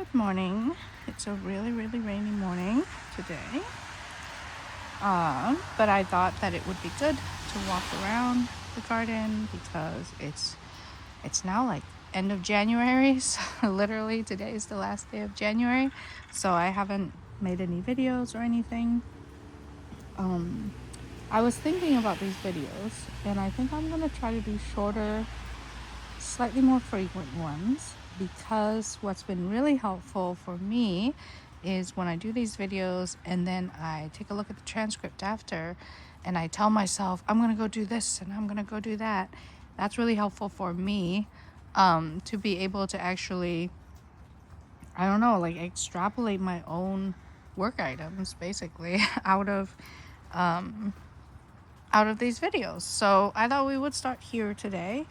Good morning. It's a really rainy morning today. But I thought that it would be good to walk around the garden because it's now like end of January. So literally today is the last day of January. So I haven't made any videos or anything. I was thinking about these videos and I think I'm gonna try to do shorter, slightly more frequent ones, because what's been really helpful for me is when I do these videos and then I take a look at the transcript after and I tell myself I'm gonna go do this and I'm gonna go do that. That's really helpful for me, to be able to actually, I don't know, like extrapolate my own work items basically out of these videos. So I thought we would start here today.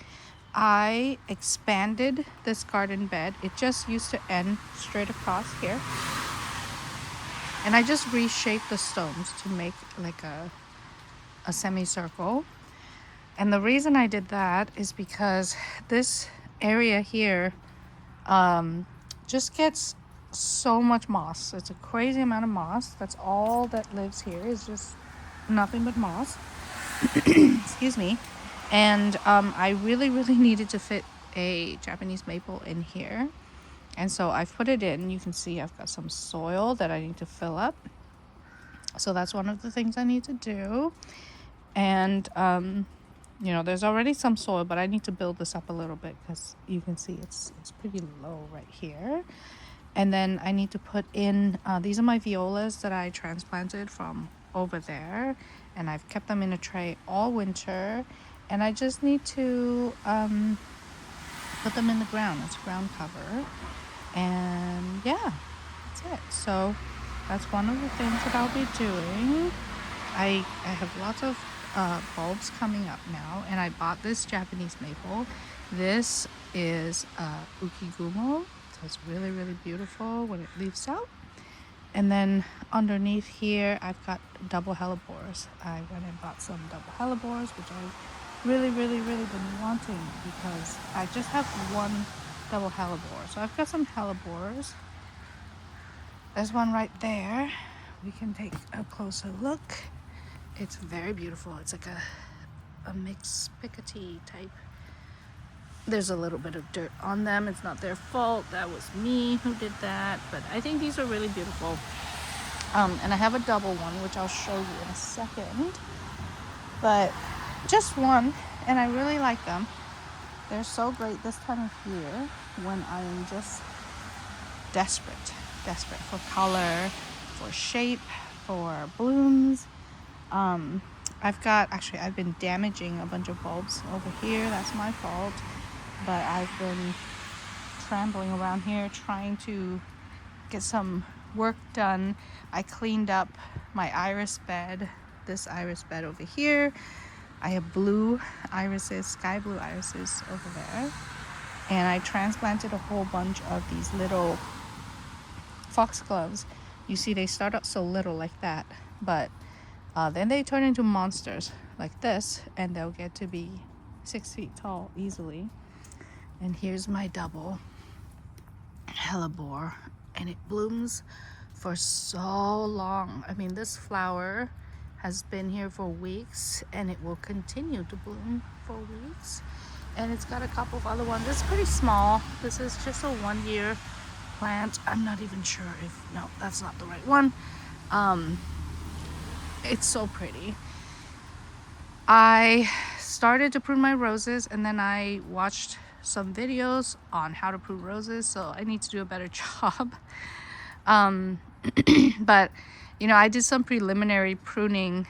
I expanded this garden bed. It just used to end straight across here. And I just reshaped the stones to make like a semicircle. And the reason I did that is because this area here just gets so much moss. It's a crazy amount of moss. That's all that lives here, is just nothing but moss. Excuse me. And I really needed to fit a Japanese maple in here. And so I've put it in. You can see I've got some soil that I need to fill up. So that's one of the things I need to do. And, there's already some soil, but I need to build this up a little bit because you can see it's pretty low right here. And then I need to put in, these are my violas that I transplanted from over there. And I've kept them in a tray all winter. And I just need to put them in the ground. It's ground cover. And yeah, that's it. So that's one of the things that I'll be doing. I have lots of bulbs coming up now, and I bought this Japanese maple. This is ukigumo, so it's really beautiful when it leaves out. And then underneath here I've got double hellebores. I went and bought some double hellebores, which I really been wanting because I just have one double hellebore. So I've got some hellebores. There's one right there. We can take a closer look. It's very beautiful. It's like a mixed picotee type. There's a little bit of dirt on them. It's not their fault. That was me who did that. But I think these are really beautiful. And I have a double one, which I'll show you in a second. But just one, and I really like them. They're so great this time of year when I am just desperate for color, for shape, for blooms. I've been damaging a bunch of bulbs over here. That's my fault. But I've been trampling around here trying to get some work done. I cleaned up my iris bed, this iris bed over here. I have blue irises, sky blue irises over there. And I transplanted a whole bunch of these little foxgloves. You see, they start out so little like that, but then they turn into monsters like this, and they'll get to be 6 feet tall easily. And here's my double hellebore, and it blooms for so long. I mean, this flower has been here for weeks, and it will continue to bloom for weeks. And it's got a couple of other ones. It's pretty small. This is just a 1 year plant. I'm not even sure no, that's not the right one. It's so pretty. I started to prune my roses, and then I watched some videos on how to prune roses, so I need to do a better job. But I did some preliminary pruning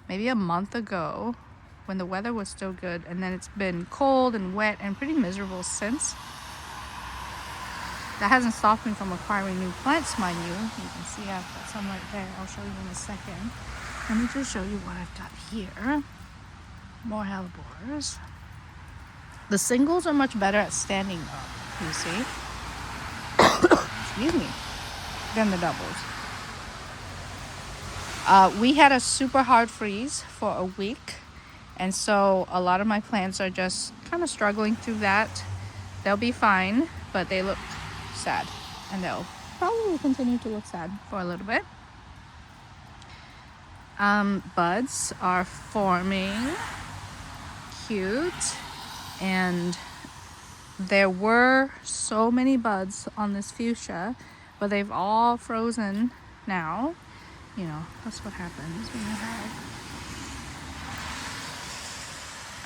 maybe a month ago when the weather was still good, and then it's been cold and wet and pretty miserable since. That hasn't stopped me from acquiring new plants, mind you. You can see I've got some right there. I'll show you in a second. Let me just show you what I've got here. More hellebores. The singles are much better at standing up, you see. Excuse me. Than the doubles. We had a super hard freeze for a week, and so a lot of my plants are just kind of struggling through that. They'll be fine, but they look sad, and they'll probably continue to look sad for a little bit. Buds are forming, cute, and there were so many buds on this fuchsia, but they've all frozen now. You know, that's what happens when you have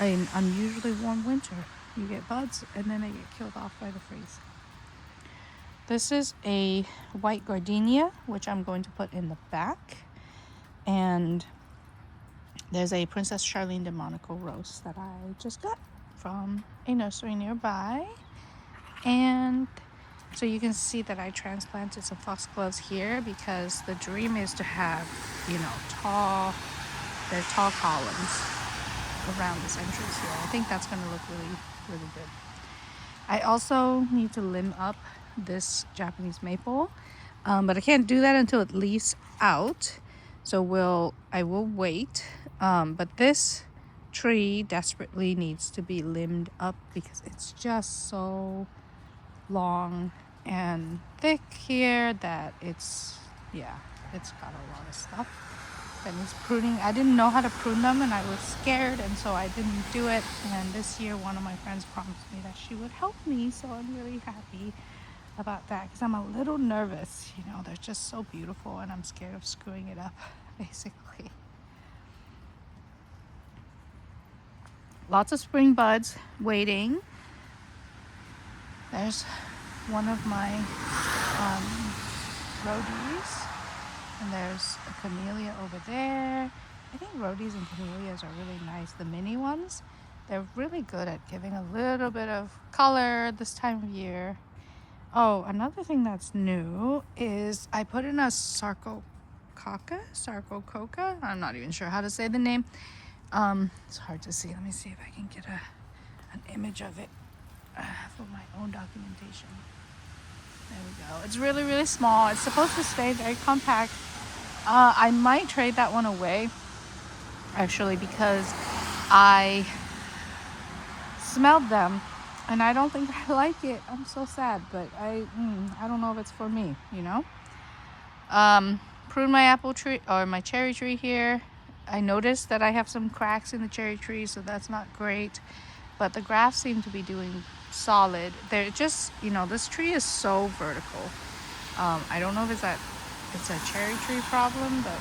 an unusually warm winter. You get buds and then they get killed off by the freeze. This is a white gardenia, which I'm going to put in the back. And there's a Princess Charlene de Monaco rose that I just got from a nursery nearby. And so you can see that I transplanted some foxgloves here because the dream is to have, you know, tall columns around this entrance here. I think that's going to look really, really good. I also need to limb up this Japanese maple, but I can't do that until it leaves out. So I will wait. But this tree desperately needs to be limbed up because it's just so long and thick here that it's got a lot of stuff that needs pruning. I didn't know how to prune them and I was scared, and so I didn't do it. And this year one of my friends promised me that she would help me, so I'm really happy about that because I'm a little nervous. You know, they're just so beautiful and I'm scared of screwing it up, basically. Lots of spring buds waiting. There's one of my rhodies, and there's a camellia over there. I think rhodies and camellias are really nice. The mini ones, they're really good at giving a little bit of color this time of year. Oh, another thing that's new is I put in a Sarcococa. I'm not even sure how to say the name. It's hard to see. Let me see if I can get an image of it for my own documentation. There we go. It's really, really small. It's supposed to stay very compact. I might trade that one away, actually, because I smelled them and I don't think I like it. I'm so sad, but I don't know if it's for me, you know. Prune my apple tree or my cherry tree here. I noticed that I have some cracks in the cherry tree, so that's not great, but the grafts seem to be doing solid. They're just, you know, this tree is so vertical. I don't know if it's a cherry tree problem, but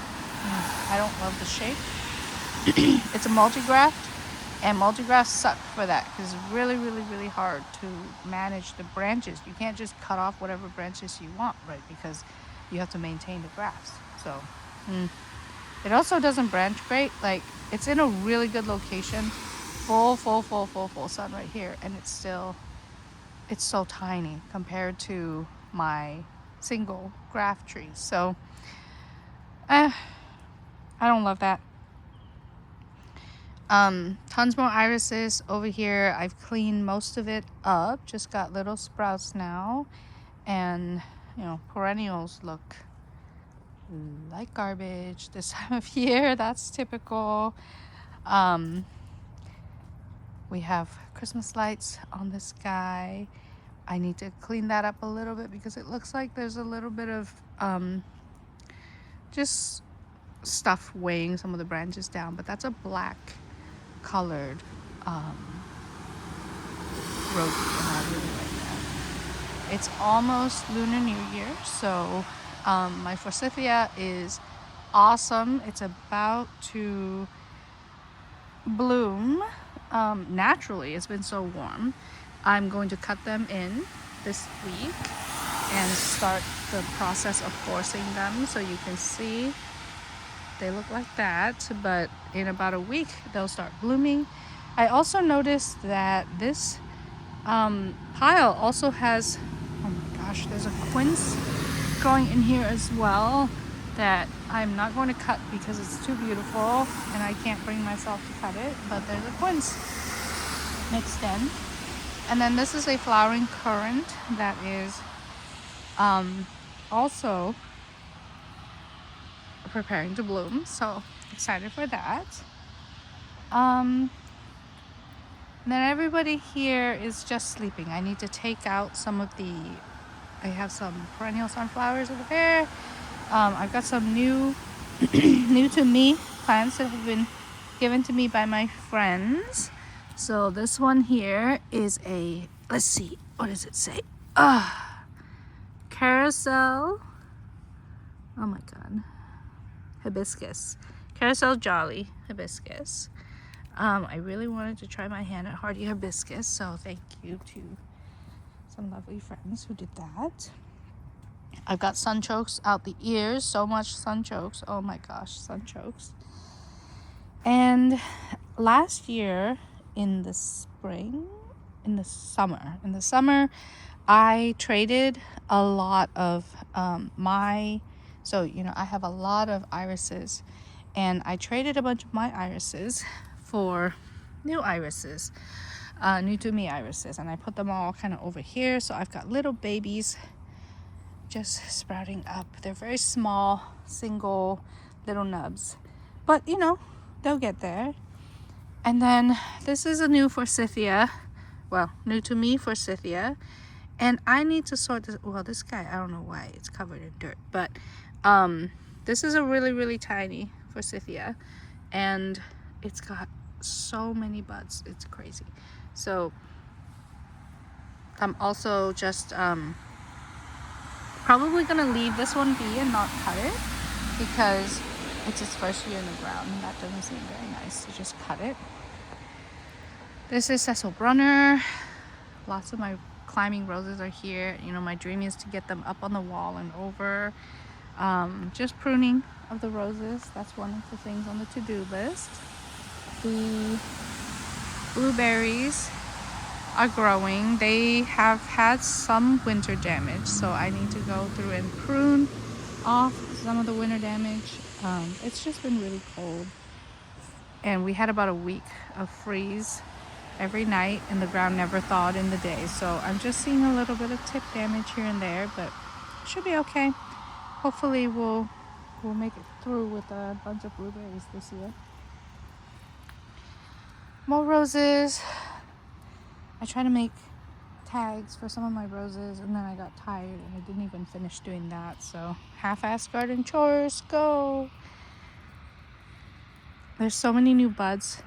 I don't love the shape. It's a multi-graft, and multi-grafts suck for that because it's really, really, really hard to manage the branches. You can't just cut off whatever branches you want, right? Because you have to maintain the grafts. So it also doesn't branch great. Like, it's in a really good location, full sun right here, and it's so tiny compared to my single graft trees. So I don't love that. Tons more irises over here. I've cleaned most of it up, just got little sprouts now, and you know, perennials look like garbage this time of year. That's typical. We have Christmas lights on the sky. I need to clean that up a little bit because it looks like there's a little bit of just stuff weighing some of the branches down, but that's a black colored rosy, and I really like that. It's almost Lunar New Year, so my forsythia is awesome. It's about to bloom naturally. It's been so warm. I'm going to cut them in this week and start the process of forcing them, so you can see they look like that, but in about a week they'll start blooming. I also noticed that this pile also has, oh my gosh, there's a quince growing in here as well that I'm not going to cut because it's too beautiful and I can't bring myself to cut it, but there's a quince mixed in. And then this is a flowering currant that is also preparing to bloom, so excited for that. Then everybody here is just sleeping. I need to take out some of the I have some perennial sunflowers over there. I've got some new new to me plants that have been given to me by my friends. So this one here is a, let's see, what does it say? Carousel, oh my god, hibiscus. Carousel Jolly hibiscus. I really wanted to try my hand at hardy hibiscus, so thank you to some lovely friends who did that. I've got sunchokes out the ears, so much sunchokes. Oh my gosh, sunchokes. And last year in the summer, I traded a lot of so I have a lot of irises, and I traded a bunch of my irises for new irises, new to me irises, and I put them all kind of over here. So I've got little babies just sprouting up. They're very small, single little nubs, but they'll get there. And then this is a new forsythia, well, new to me forsythia, and I need to sort this. Well, this guy, I don't know why it's covered in dirt, but this is a really tiny forsythia, and it's got so many buds, it's crazy. So I'm also just probably gonna leave this one be and not cut it, because it's its first year in the ground and that doesn't seem very nice to just cut it. This is Cecil Brunner. Lots of my climbing roses are here. My dream is to get them up on the wall and over. Just pruning of the roses, that's one of the things on the to-do list. The blueberries are growing. They have had some winter damage, so I need to go through and prune off some of the winter damage. It's just been really cold, and we had about a week of freeze every night, and the ground never thawed in the day. So I'm just seeing a little bit of tip damage here and there, but it should be okay. Hopefully we'll make it through with a bunch of blueberries this year. More roses. I try to make tags for some of my roses, and then I got tired and I didn't even finish doing that. So half-ass garden chores, go! There's so many new buds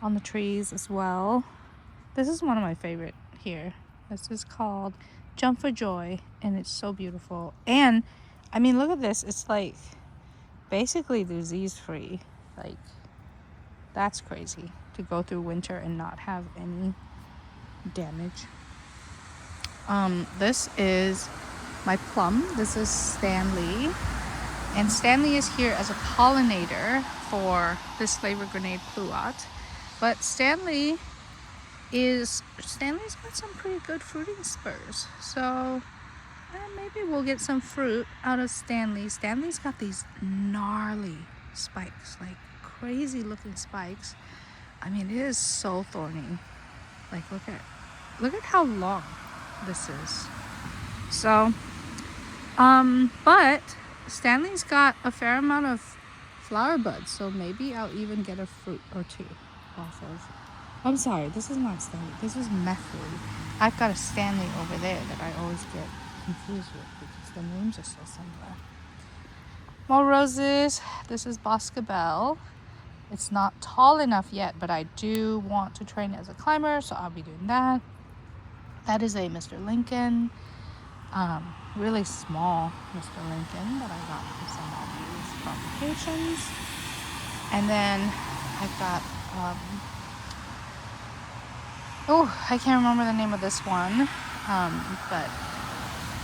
on the trees as well. This is one of my favorite here. This is called Jump for Joy, and it's so beautiful. And I mean, look at this. It's like basically disease-free. Like, that's crazy to go through winter and not have any damage. This is my plum. This is Stanley, and Stanley is here as a pollinator for this flavor grenade pluot. But Stanley's got some pretty good fruiting spurs, so maybe we'll get some fruit out of Stanley. Stanley's got these gnarly spikes, like crazy looking spikes. I mean, it is so thorny. Like, look at how long this is. So but Stanley's got a fair amount of flower buds, so maybe I'll even get a fruit or two off of. I'm sorry, this is not Stanley, this is Methley. I've got a Stanley over there that I always get confused with because the names are so similar. More roses. This is Boscabelle. It's not tall enough yet, but I do want to train as a climber, so I'll be doing that. That is a Mr. Lincoln, really small Mr. Lincoln that I got from some of these publications. And then I've got, I can't remember the name of this one, but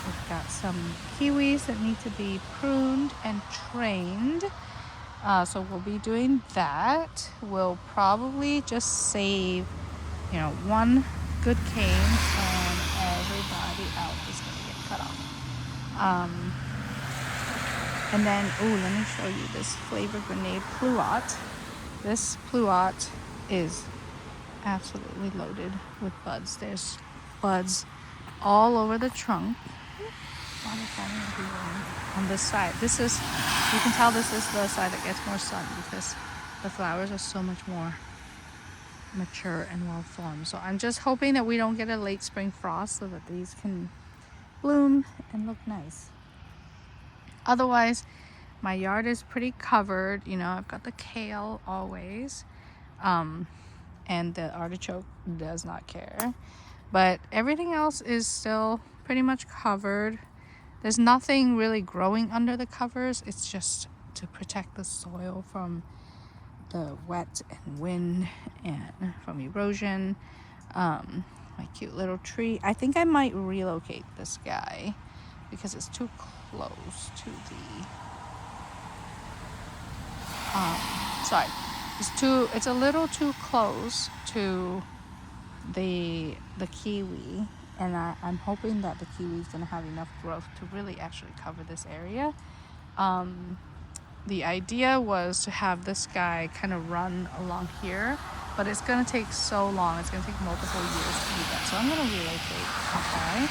we've got some kiwis that need to be pruned and trained. So we'll be doing that. We'll probably just save, one good cane, and everybody else is going to get cut off. And then, let me show you this flavor grenade pluot. This pluot is absolutely loaded with buds. There's buds all over the trunk. On this side, you can tell this is the side that gets more sun because the flowers are so much more mature and well formed. So I'm just hoping that we don't get a late spring frost so that these can bloom and look nice. Otherwise, my yard is pretty covered. You know, I've got the kale always, and the artichoke does not care. But everything else is still pretty much covered. There's nothing really growing under the covers. It's just to protect the soil from the wet and wind and from erosion. My cute little tree. I think I might relocate this guy because it's too close to the sorry, it's a little too close to the kiwi, and I'm hoping that the kiwi is going to have enough growth to really actually cover this area. The idea was to have this guy kind of run along here, but it's going to take so long. It's going to take multiple years to do that. So I'm going to relocate. Okay.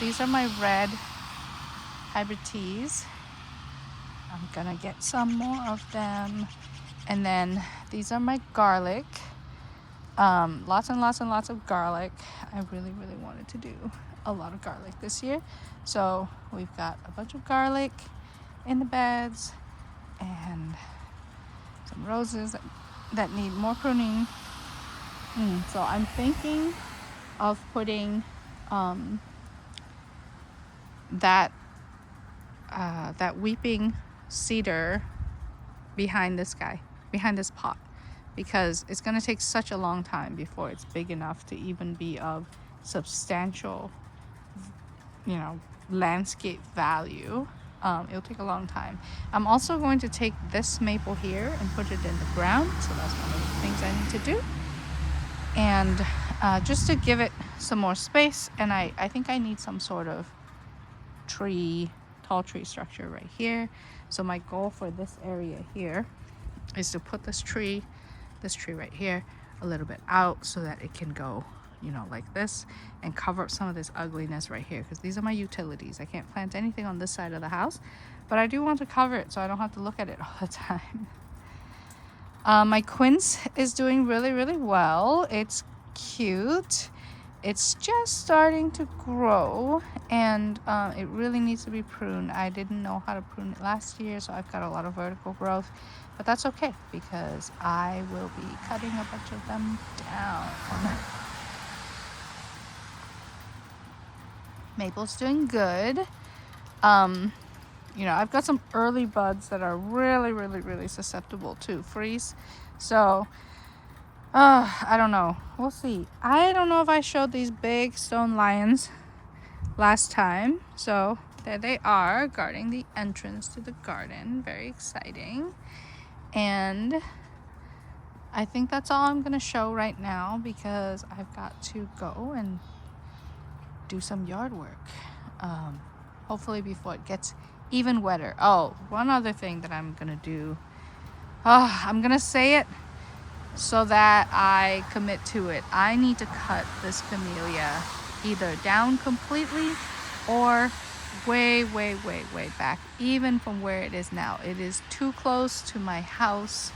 These are my red hybrid teas. I'm going to get some more of them. And then these are my garlic. Lots and lots and lots of garlic. I really, really wanted to do a lot of garlic this year. So we've got a bunch of garlic in the beds and some roses that need more pruning. So I'm thinking of putting that weeping cedar behind this pot, because it's going to take such a long time before it's big enough to even be of substantial, landscape value. It'll take a long time. I'm also going to take this maple here and put it in the ground. So that's one of the things I need to do. And just to give it some more space. And I think I need some sort of tall tree structure right here. So my goal for this area here is to put this tree right here a little bit out so that it can go, like this, and cover up some of this ugliness right here, because these are my utilities. I can't plant anything on this side of the house, but I do want to cover it so I don't have to look at it all the time. My quince is doing really, really well. It's cute. It's just starting to grow, and it really needs to be pruned. I didn't know how to prune it last year, so I've got a lot of vertical growth, but that's okay because I will be cutting a bunch of them down. Maple's doing good. I've got some early buds that are really, really, really susceptible to freeze. So, I don't know. We'll see. I don't know if I showed these big stone lions last time. So, there they are, guarding the entrance to the garden. Very exciting. And I think that's all I'm going to show right now because I've got to go and do some yard work. Hopefully before it gets even wetter. Oh, one other thing that I'm going to do. I'm going to say it so that I commit to it. I need to cut this camellia either down completely or way, way, way, way back, even from where it is now. It is too close to my house.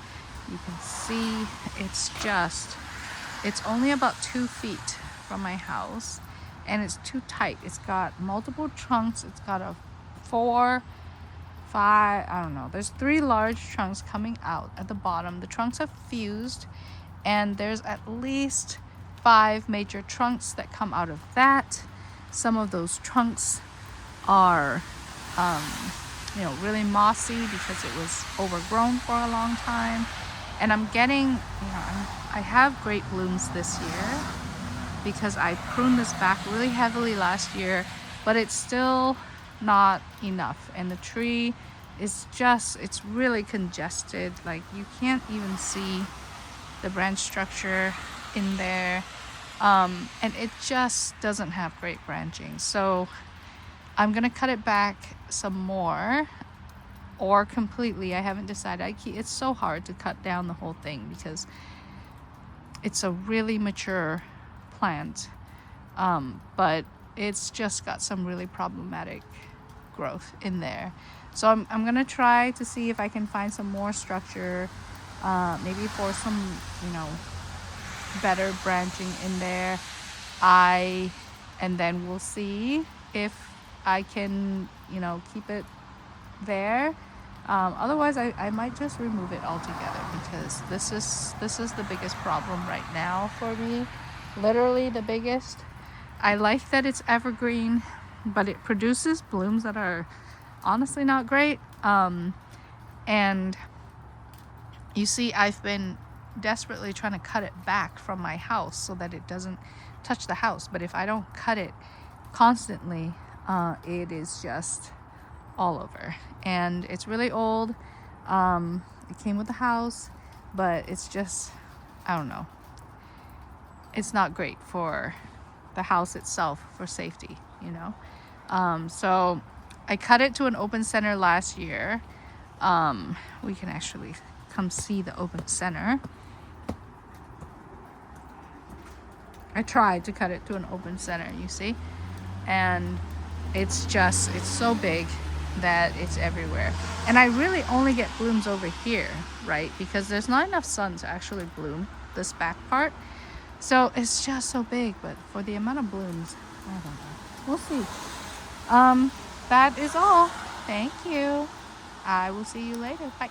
You can see it's only about 2 feet from my house, and it's too tight. It's got multiple trunks. It's got a 4, 5, I don't know. There's 3 large trunks coming out at the bottom. The trunks have fused, and there's at least 5 major trunks that come out of that. Some of those trunks are, really mossy because it was overgrown for a long time. And I'm getting, I have great blooms this year because I pruned this back really heavily last year, but it's still not enough. And the tree is it's really congested. Like you can't even see the branch structure in there. And it just doesn't have great branching. So I'm going to cut it back some more or completely. I haven't decided. It's so hard to cut down the whole thing because it's a really mature plant. But it's just got some really problematic growth in there. So I'm going to try to see if I can find some more structure, maybe for some, better branching in there. And then we'll see if I can, you know, keep it there. Otherwise, I might just remove it altogether, because this is the biggest problem right now for me. Literally the biggest. I like that it's evergreen, but it produces blooms that are honestly not great. And you see, I've been desperately trying to cut it back from my house so that it doesn't touch the house. But if I don't cut it constantly, it is just all over. And it's really old. It came with the house, but it's just, I don't know. It's not great for the house itself for safety, you know. So I cut it to an open center last year. We can actually come see the open center. I tried to cut it to an open center, you see, and it's so big that it's everywhere. And I really only get blooms over here, right? Because there's not enough sun to actually bloom this back part. So it's just so big, but for the amount of blooms, I don't know. We'll see. That is all. Thank you. I will see you later. Bye.